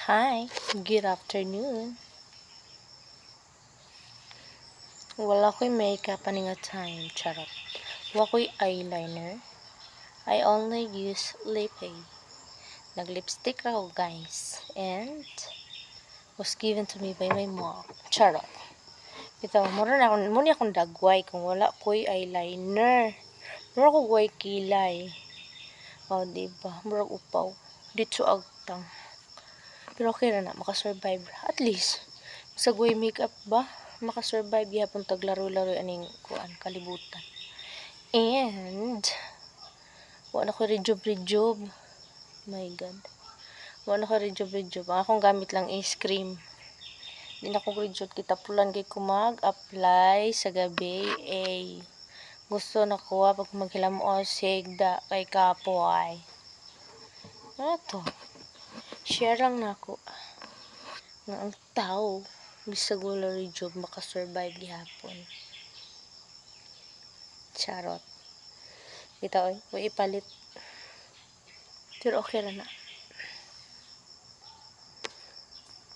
Hi, good afternoon. Wala ko'y makeup ani nga time, charot. Wala ko'y eyeliner. I only use lippy. Nag-lipstick ra ko, guys. And was given to me by my mom. Charot. Ito, muna akong dagway kung wala ko'y eyeliner. Mura ko guway kilay. O, diba? Mura upaw. Dito agtang. Pero okay na na, makasurvive. At least, sa guway makeup ba? Makasurvive yapon taglaro-laro aning kuan kalibutan. And wala ko rejob. My God. Wala ko rejob. Ang akong gamit lang is cream. Di na ko rejob kita pulan kay ko mag-apply sa gabi. Gusto na ko pag maghilam o sigda kay kapoy. Ano to? Share lang na ako. Nga ang tao bisag wala rejob makasurvive gihapon. Charot. Kita oy, ipalit. Pero okay ra na.